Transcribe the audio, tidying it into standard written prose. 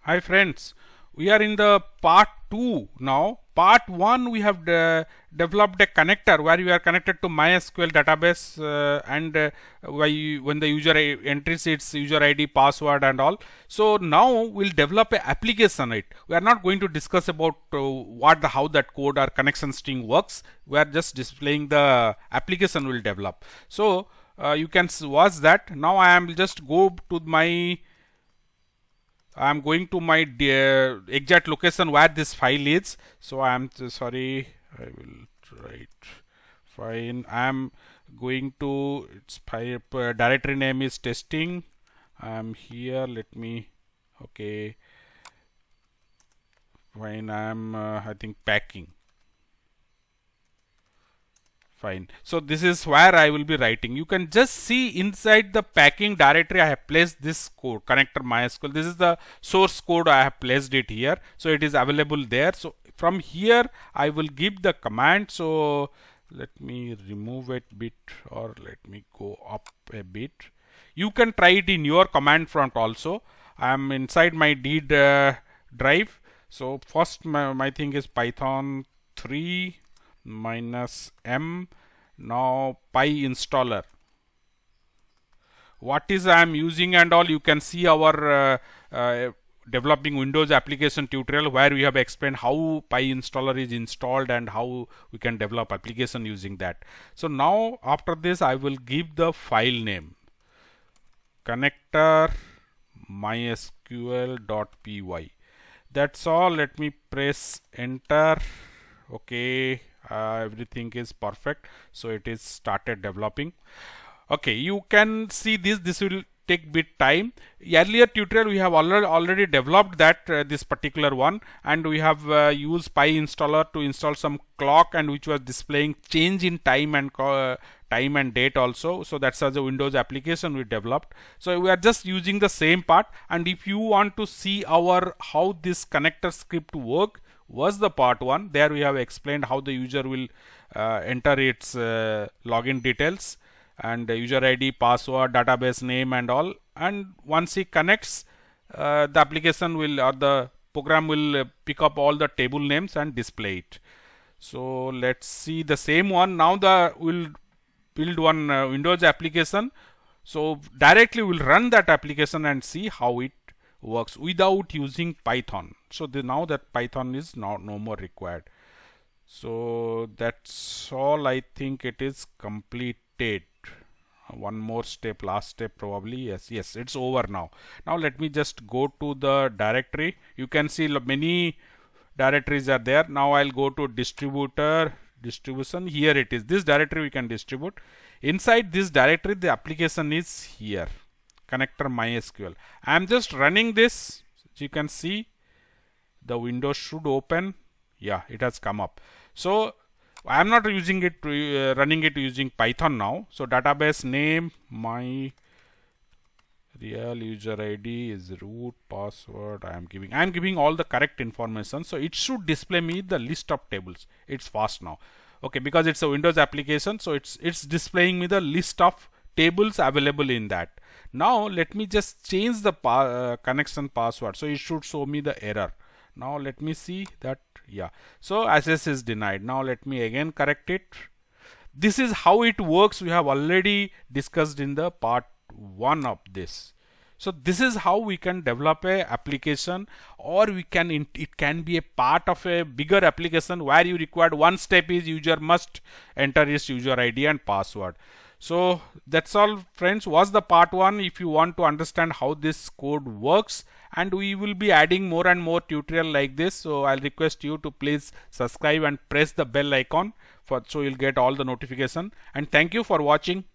Hi friends, we are in the part 2 now. Part 1 we have developed a connector where we are connected to MySQL database when the user enters its user ID, password and all. So now we'll develop a application. We are not going to discuss about how that code or connection string works. We are just displaying the application we'll develop. So you can watch that. Now I am just go to my I am going to my exact location where this file is. So I am sorry, I will write fine. I am going to its file directory name is testing. I am here. Let me okay. Fine. I am I think packing. Fine. So this is where I will be writing. You can just see inside the packing directory I have placed this code, connector MySQL. This is the source code, I have placed it here. So it is available there. So from here I will give the command. So let me remove it bit or let me go up a bit. You can try it in your command prompt also. I am inside my D drive. So first my thing is Python 3 minus m. Now PyInstaller, what is I am using and all, you can see our developing Windows application tutorial where we have explained how PyInstaller is installed and how we can develop application using that. So now after this I will give the file name connector mysql.py. That's all. Let me press enter. Okay, everything is perfect. So it is started developing. Okay, you can see this will take bit time. Earlier tutorial we have already developed that this particular one, and we have used PyInstaller to install some clock and which was displaying change in time and date also. So that's as a Windows application we developed. So we are just using the same part, and if you want to see our how this connector script work was the part 1. There we have explained how the user will enter its login details and user ID, password, database name and all, and once he connects the application will or the program will pick up all the table names and display it. So let's see the same one. Now we'll build one Windows application. So directly we'll run that application and see how it works without using Python. So now that Python is no more required. So that's all. I think it is completed. One more step, last step probably. Yes, it's over now. Now let me just go to the directory. You can see many directories are there. Now I'll go to distribution. Here it is. This directory we can distribute. Inside this directory the application is here, connector MySQL. I am just running this. You can see the window should open. Yeah, it has come up. So I am not using it running it using Python now. So database name, my real user ID is root, password I am giving all the correct information. So it should display me the list of tables. It's fast now. Okay, because it's a Windows application, so it's displaying me the list of tables available in that. Now let me just change the connection password. So it should show me the error. Now let me see that. Yeah, so access is denied. Now let me again correct it. This is how it works. We have already discussed in the part 1 of this. So this is how we can develop a application, or we can it can be a part of a bigger application where you required one step is user must enter his user ID and password. So that's all friends, was the part 1. If you want to understand how this code works, and we will be adding more and more tutorial like this, so I'll request you to please subscribe and press the bell icon so you'll get all the notification, and thank you for watching.